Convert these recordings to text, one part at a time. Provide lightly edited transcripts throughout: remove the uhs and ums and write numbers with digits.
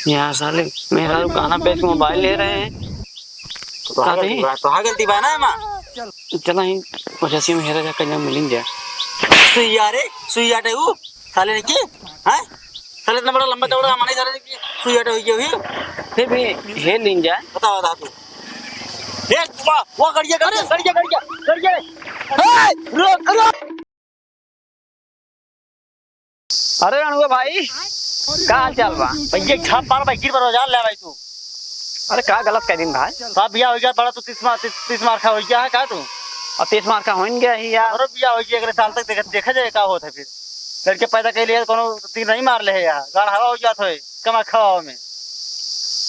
यार साले मेरा तो गाना बेच के मोबाइल ले रहे हैं। तो हाँ गलती बा ना माँ। चला ही पचासी में हेरा जाकर जब मिलेंगे जा सुइया रे सुइया टे वो साले ने की हैं साले इतना बड़ा लंबा चौड़ा हमारे साले की सुइया टे हुई फिर भी हेर लें जाए। बता तू देख वो गड़िया रुक रुक। अरे रणुआ भाई का हाल चाल बा? भैया छाप मार भाई गिर पर जान ले भाई तू। अरे का गलत कह दिन भाई? साहब बिया हो गया बड़ा तू 30 मार खा हो गया है का तू? और 30 मार का हो गया ही यार। अरे बिया हो गया अगले साल तक देखा जाए का होता है फिर लड़के पैदा कर लिए कोनो तीन नहीं मार ले है यार गाड़ हवा हो जात होए कमा खावा में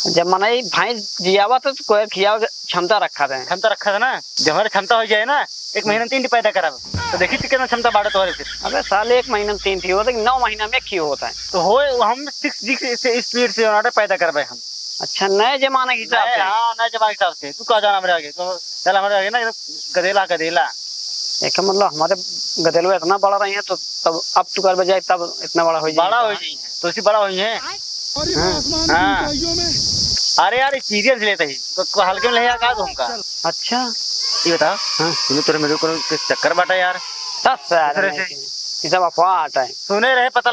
जब मनाई भाई जियावा तो कोई खिया क्षमता रखा था ना जब हमारी क्षमता हो जाए ना 1 महीना 3 पैदा करा तो देखी कितना क्षमता बढ़े तो फिर। अबे साले 1 महीना में 3 थी होता 9 महीना में क्यों होता है तो हो हम 6 स्पीड से पैदा कर हम। अच्छा नए जमाने के हिसाब से। हाँ नए जमाने के हिसाब से तू कहा जाना मेरे आगे तो चल हमारे आगे ना गधेला एक मतलब हमारे गधेलो इतना बड़ा रही है तो तब अब तू कर बजाय तब इतना बड़ा हो जाए तो इसी बड़ा हुई है। हाँ अरे यार सीरियस लेते ही तो हल्के में ले का तुमका। अच्छा ये बता हाँ तूने तेरे मेरे को किस चक्कर बांटा यार ये सब अफवाह आता है सुने रहे पता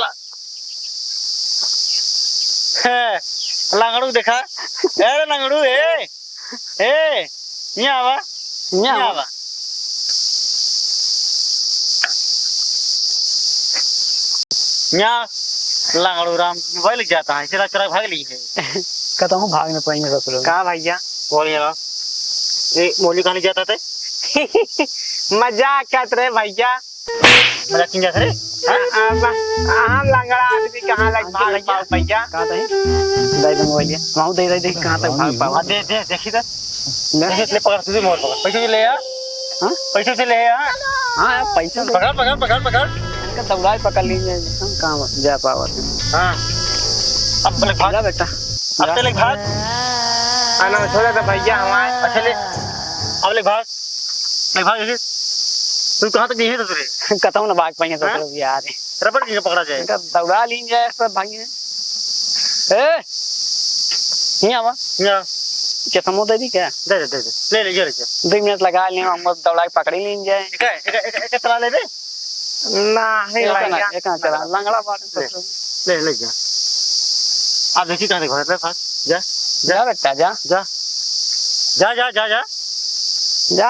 लांगड़ू देखा अरे लांगड़ू ए यहाँ आवा यहाँ लांगड़ू राम मोबाइल जाता है चिराग चिराग भाग ली है कहता हूँ भाग में पाएंगे रसुल कहाँ भैया बोलिए ना ये मोली कहानी जाता थे मजाक कर रहे भैया मजाक किया रे हम लंगड़ा आदमी कहाँ लग भाग पाओ भैया कहाँ थे दे दे मोबाइल माऊ दे कहाँ तक भाग पाओ दे देखी तो ले पकड़ तुझे मोर पकड़ पैसे ले आ हां पैसे से ले आ हां पैसा पकड़ का दौड़ा पकड़ लीजिए हम कहाँ जा पाओ। हां अब पहले भाग बेटा अब पहले भाग आना छोड़ा था भैया हमारे अच्छा ले अब ले भाग तू कहाँ तक गई है तुझे कहता हूँ ना भाग पाएंगे तो यार रबड़ की पकड़ा जाए इनका दौड़ा लीन जाए सब भागे ए नहीं आवा क्या समो दे दी क्या दे ले 2 मिनट लगा ले हम दौड़ा के पकड़ लीन जाए एक चला ले दे ना है भैया एक चला लंगड़ा बात ले जा आप देखिए कहाँ देखो रे फास्ट जा बेटा जा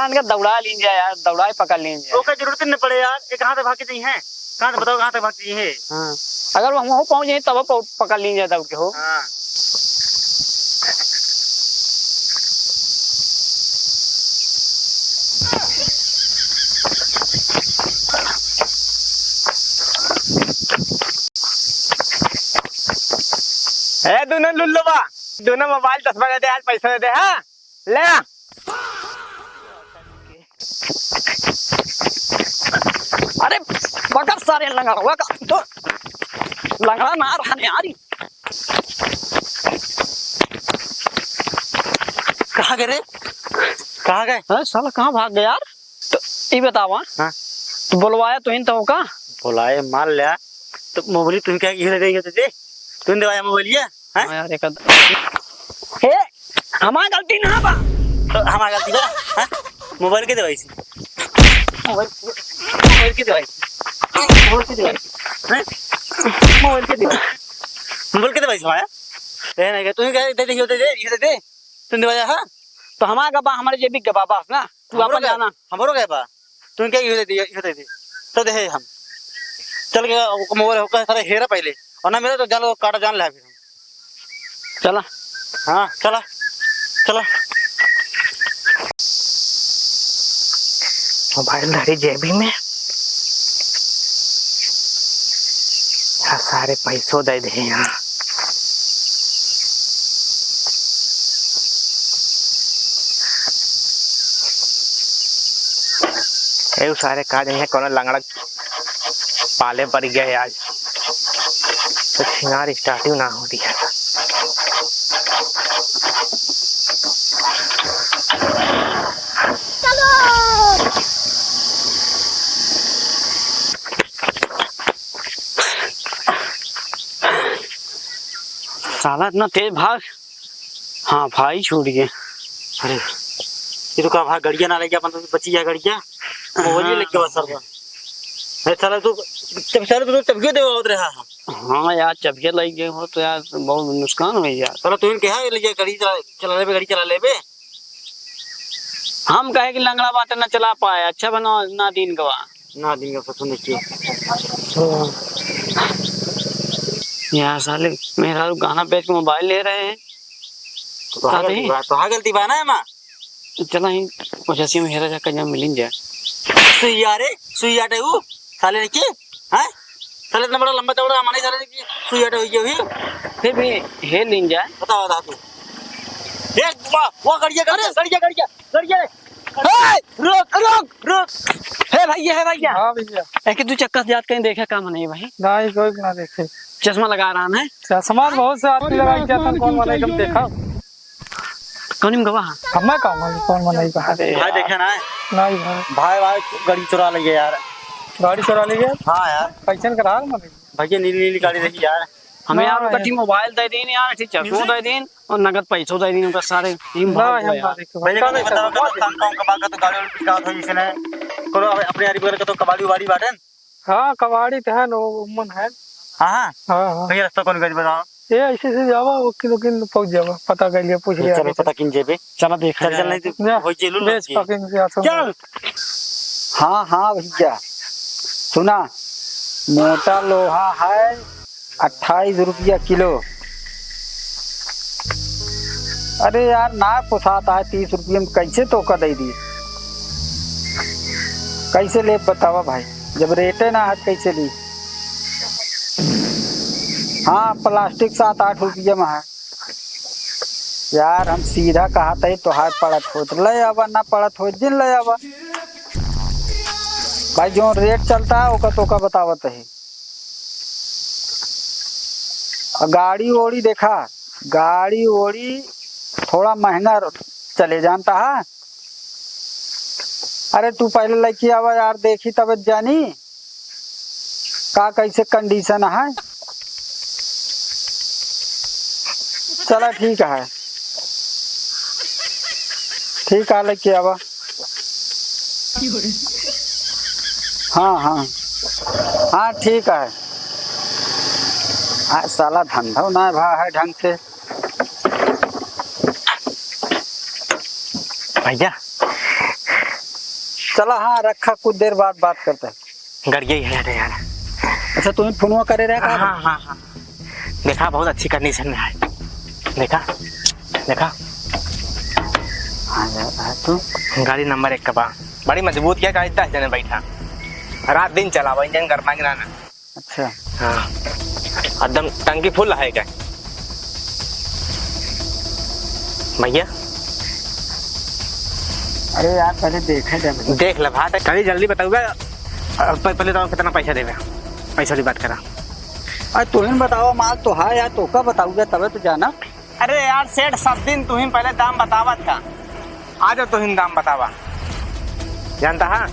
इनका दौड़ा लीन जाए यार दौड़ा पकड़ लीन जाए ओके जरूरत नहीं पड़े यार ये कहाँ तक भागती है कहाँ तक बताओ कहाँ तक भागती है। हाँ अगर हम हो पहुंच जाए तब पकड़ लीन जाए तब के हो। हाँ दोनों लुल्लू बा दोनों मोबाइल 10 बजे दे आज पैसा दे हाँ ले अरे पकड़ सारे लंगड़ा तो लंगड़ा ना रहने आ रही कहाँ गए साला कहाँ भाग गया यार तो ये बताओ हाँ तो बुलवाया तो इन तो का बुलाए मान लिया तो मोबाइल तुम क्या घेर रही हो तुझे तुम दवाया मोबाइल यार एक हे हमारी गलती ना बा तो हमारी गलती बा मोबाइल के दवाई से मोबाइल के दवाई से आया नहीं तुम क्या दे तुम दवाया हाँ तो हमारा गबा हमारे जेबी गबा बस ना तू अपन जाना हमरो गए बा तुम क्या दे तो दे हम चल के मोबाइल होकर सारे हेरा पहले और ना मेरा तो जान काटा जान ले फिर चला हाँ चला मोबाइल धरी जेबी में सारे पैसों दे दे यहाँ सारे काज है कौन लंगड़ा पाले पड़ गया आज तो छिनार स्टार्टिंग ना हो रही है। साला इतना तेज भाग। हाँ भाई छूट गए। अरे ये तो कहा भाग गड़िया ना लेके अपन तो बची है गड़िया मोबाइल लेके बस सर। अरे साला तू जब साला तू तब क्यों देवा उधर है। हाँ यार जब ये लग गए हो तो यार बहुत नुकसान हुई यार। साला तू क्या है ले गाड़ी चला ले बे गाड़ी चला ले बे। हम कहे कि लंगड़ा बात ना चला पाए अच्छा बना ना दिन गवा ना दिन का सुन देखिए यार साले मेरा गाना बेच के मोबाइल ले रहे हैं तो हाँ गलती बा ना माँ चला ही पचासी में हेरा जाकर जब मिल जाए सुइया रे सुइया टे वो साले ने के हैं साले इतना बड़ा लंबा चौड़ा हमारे साले ने की सुइया टे हुई फिर भी हे लिन जाए बताओ बता तू देख वो गड़िया गड़िया गड़िया गड़िया रुक रुक रुक है भैया। हाँ भैया एक दो चक्कर याद कहीं देखा काम नहीं भाई नहीं कोई ना देखे। चश्मा लगा रहा है सामान बहुत से आदमी लगाई क्या था कौन वाला एकदम देखा कौन गवा हमें काम है कौन बनाई कहा भाई देखा ना नहीं भाई भाई गाड़ी चुरा ली यार गाड़ी चुरा ली गया। हाँ यार पैसे करा भैया नीली नीली गाड़ी देखी यार हमें यार कटी मोबाइल दे दीन यार ठीक चश्मा दे दीन और नगद पैसों दे दीन उनका सारे टीम भाई भैया का बताओ काम काम का बात तो गाड़ी वाली पिका थई इसने करो अपने यारी वगैरह का तो कबाड़ी वाड़ी बाटन। हाँ कबाड़ी तो है नो मन है। हां हां भैया रास्ता कौन गाड़ी बताओ ये ऐसे से जावा वो किन पहुंच जावा पता कर लिया पूछ लिया चलो पता किन जेबे चला देख चल नहीं तो हो चलू बेच पकिंग से आता चल। हां भैया सुना मोटा लोहा है 28 रुपया किलो। अरे यार ना पोसाता है 30 रुपये में कैसे तो का दे दी कैसे ले बतावा भाई जब रेटे ना है कैसे ली। हाँ प्लास्टिक 7-8 रुपये में है यार हम सीधा कहा था तो हाथ पड़त हो ले आवा ना पड़त हो दिन ले आवा भाई जो रेट चलता है ओका तो का बतावत है। गाड़ी ओड़ी देखा गाड़ी ओड़ी थोड़ा महंगा चले जानता है। अरे तू पहले लेके आवा यार देखी तब जानी का कैसे कंडीशन है। चला ठीक है लेके आवा। हाँ ठीक है। साला धंधा ना भा है ढंग से भैया चला। हाँ रखा कुछ देर बाद बात करते हैं गड़िया ही है यार। अच्छा तुम्हें फोनवा करे रहा। हाँ देखा बहुत अच्छी कंडीशन में है देखा हाँ यार तू गाड़ी नंबर 1 का बा बड़ी मजबूत क्या गाड़ी 10 जने बैठा रात दिन चला इंजन गरमा गिराना। अच्छा हाँ एकदम टंकी फुल है क्या भैया। अरे यार पहले देख ले भाई कभी जल्दी बताऊंगा पहले तो कितना पैसा देगा पैसा वाली बात करा। अरे तुम्हें बताओ माल तो है यार तो का बताऊंगा तबे तो जाना। अरे यार सेठ सब दिन तुम्हें पहले दाम बतावत का आ जाओ तुम्हें दाम बतावा जानता है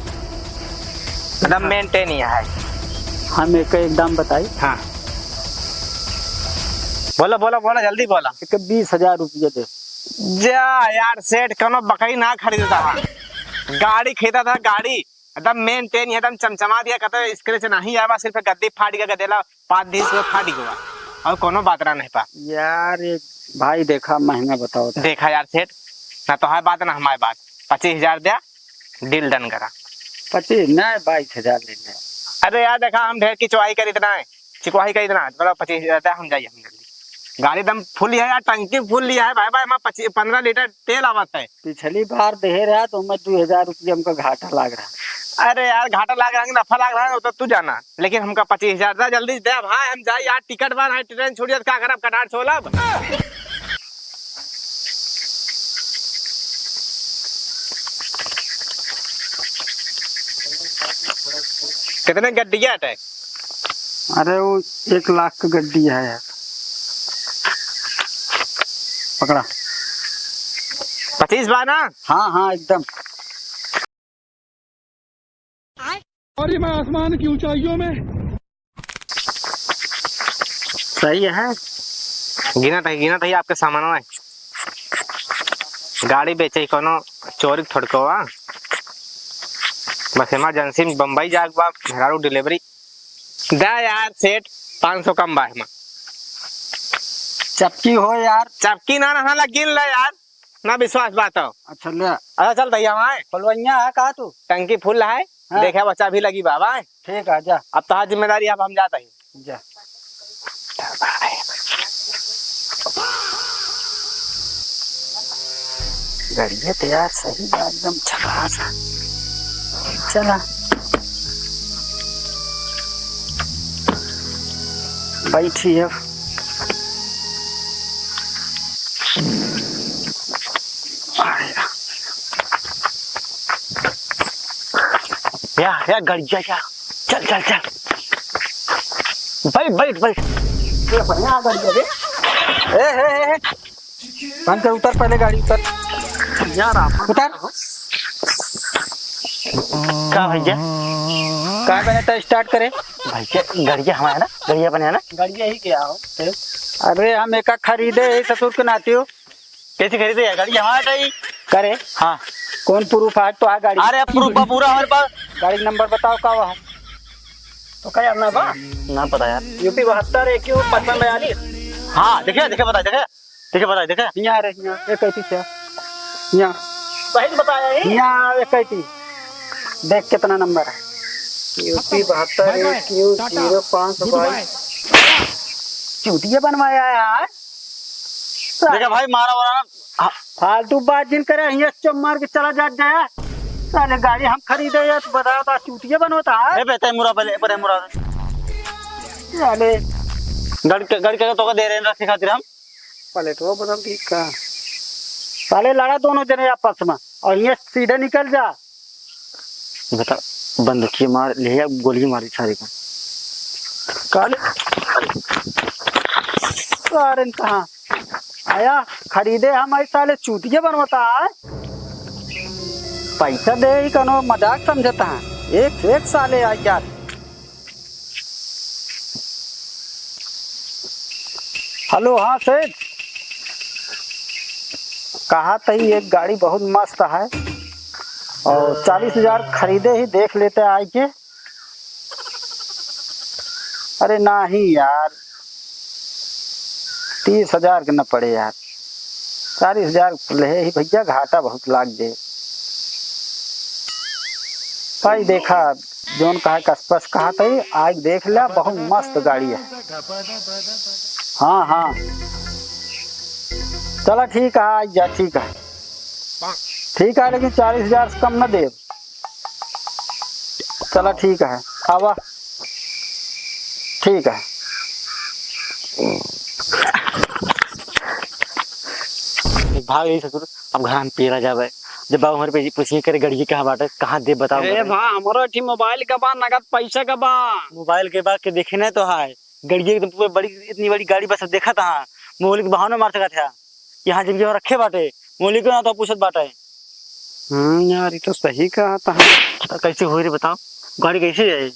एकदम मेंटेन ही है। हाँ मेरे को एक दाम बताई। हाँ बोला जल्दी बोला। 20,000 रुपये दे जा यार सेठ कनो बकरी ना खरीदता है गाड़ी खरीदा था गाड़ी एकदम मेंटेन एकदम चमचमा दिया कहते स्क्रैच नहीं आवा सिर्फ गद्दी फाट गया गदेला 5-10 में फाट गया और कोनो बात ना नहीं पा यार एक भाई देखा महंगा बताओ देखा यार सेठ ना तो है बात ना हमारी बात 25,000 दिया डील डन करा 25 नहीं 22,000 ले ले। अरे यार देखा हम ढेर की चुवाई कर इतना है चिकवाही कर इतना मतलब 25,000 हम जाइए हम जल्दी गाड़ी एकदम फुल है यार टंकी फुल लिया है भाई हमारा 15 लीटर तेल आवत है। पिछली बार दे रहा तो मैं 2,000 रुपये हमको घाटा लग रहा। अरे यार घाटा लग रहा है नफा लग रहा है तो तू जाना लेकिन हमका 25,000 दे जल्दी दे भाई हम जाए यार टिकट बार है ट्रेन छोड़िए क्या खराब कटार छोला। कितने गड्डिया है? अरे वो 1 लाख की गड्डी है यार पकड़ा 25 बार ना। हाँ एकदम और ये मैं आसमान की ऊंचाइयों में सही है गिना था आपके सामान में गाड़ी बेचे कोनो चोरी थोड़को बस इमरजेंसी में बम्बई जाग बा मेहरारू डिलीवरी दा यार सेठ 500 कम बा हमा चपकी हो यार। चपकी ना ना गिन ले यार ना विश्वास बात हो। अच्छा ले अच्छा चल भैया वहाँ फलवैया है कहा तू? टंकी फुल है हाँ। देखे बच्चा भी लगी बाबा ठीक है जा। अब तो जिम्मेदारी अब हम जाते हैं जा। गाड़िया तो यार सही है एकदम झकास है। चला बैठी अब। या गड़िया क्या चल चल चल बैठ बैठ बैठ बढ़िया गाड़ी रे। ए बंद कर उतर पहले गाड़ी उतर यार आप उतर। क्या भैया कहाँ बने तो स्टार्ट करे भैया गड़िया हमारा ना गड़िया बने ना गाड़िया ही क्या हो। अरे हम एक खरीदे ससुर के नाते हो। कैसे खरीदे यार गड़िया हमारा ही करे हाँ कौन प्रूफ है तो आ गाड़ी। अरे प्रूफ पूरा हमारे पास गाड़ी नंबर बताओ का वहाँ तो क्या ना बा ना पता यार यूपी 72 AQ 5542। हाँ देखे देखे बता देखे यहाँ रे यहाँ एक कैसी से यहाँ सही बताया ही। यहाँ एक कैसी देख कितना नंबर है। UP 72 AQ 0522। चूतिया बनवाया यार देखा भाई मारा वाला ना हाँ, फालतू बात जिन करे यहाँ चुप मार के चला जाए साले गाड़ी हम खरीदे यार तो बताओ तो चूतिया बनवाता है। ए बेटा मुरा पहले पर मुरा साले गड़ के तो दे रहे हैं रस्सी खातिर हम पहले तो बता ठीक का साले लड़ा दोनों जने आपस में और ये सीधे निकल जा। बता बंदूकी मार ले या गोली मारी सारी को काले सारे कहाँ आया खरीदे हम ऐसे साले चूतिया बनवाता है। पैसा दे ही कनो मजाक समझता है एक साले आ यार। हेलो हाँ सेठ कहा तही एक गाड़ी बहुत मस्त है और 40,000 खरीदे ही देख लेते आए के। अरे नहीं यार 30,000 के न पड़े यार 40,000 ले ही भैया घाटा बहुत लाग दे भाई। देखा जोन कहा कसपस कहा तही आज देख लिया बहुत मस्त गाड़ी है। हाँ चला ठीक है आज जा ठीक है लेकिन 40,000 से कम न दे। चला ठीक है आवा ठीक है। भाग गई ससुर अब घर हम पेरा जावे जब बाबू हमारे पे पूछिए करे गड़िया कहाँ बाटे कहाँ दे बताओ। ए भा हमारा ठी मोबाइल का बा नगद पैसा का बा। मोबाइल के बाद के देखे ना तो है गड़िया एकदम पूरी बड़ी इतनी बड़ी गाड़ी बस देखा था मोबाइल के बहाने मार सका था यहाँ जब रखे बाटे मोबाइल को ना तो पूछत बाटे। यार ये तो सही कहा था। तो कैसे हो रही बताओ गाड़ी कैसे जाए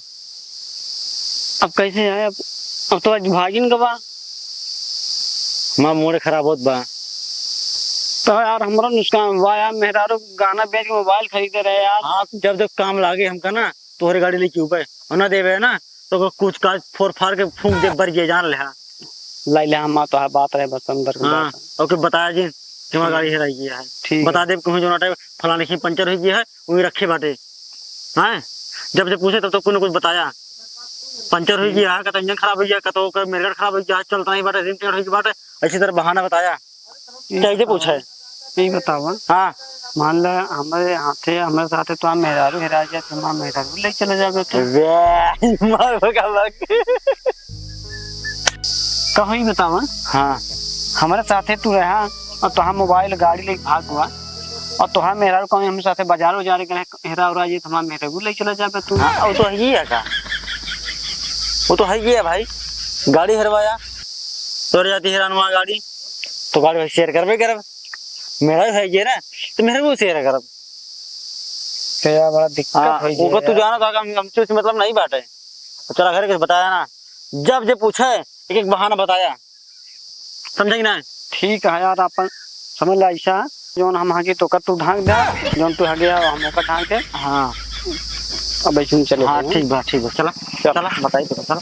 अब कैसे आए अब तो आज भागिन का बा माँ मोड़े खराब होत बा तो यार हमारा नुकसान हुआ यार। मेहरारू गाना बेच के मोबाइल खरीदे रहे यार। हाँ जब काम लागे हमका ना तोहरे गाड़ी लेके ऊपर और ना देवे ना तो कुछ काज फोड़ फाड़ के फूंक दे बर गए जान ले लाई ले हम तो है बात रहे बस अंदर की हाँ बात ओके बताया जी कि हमारी गाड़ी हेराई गया है ठीक बता दे कहीं जो टाइम फलाने की पंचर हो गया है वही रखे बाटे। हाँ जब से पूछे तब तो कुछ बताया पंचर हो गया है इंजन खराब हो गया तो मेरे खराब हो गया चलता नहीं बाटे रिम टेढ़ हो बाटे अच्छी तरह बहाना बताया कैसे पूछा है यही बताओ। हाँ मान लो हमारे हाथे हमारे साथ तो हम मेहरारू हेरा जाए तो हम मेहरारू ले चले जाओगे तो कहीं बताओ। हाँ हमारे साथे तू रहा और तो हम मोबाइल गाड़ी लेके भाग हुआ और तो हम मेहरारू कहीं हम साथे बाजार जा रहे हेरा उरा जी तो हम मेहरारू ले चले जाओगे तू। हाँ वो तो है ही है का वो तो है ही है भाई गाड़ी हरवाया तो जाती हैरान गाड़ी तो गाड़ी शेयर करबे करब मेरा है ये ना तो मेरे को शेयर करब तो यार बड़ा दिक्कत हो वो तू जाना था हमसे मतलब नहीं बात है चला घर के बताया ना जब पूछे एक बहाना बताया समझेंगे ना? ठीक है यार, अपन समझ ला ऐसा जोन हम हगे तो कर तू ढांक दे, जोन तू हगे हम ओकर ढांक दे। हाँ अब ऐसे चले हाँ ठीक बा चला चला बताइए तो चला।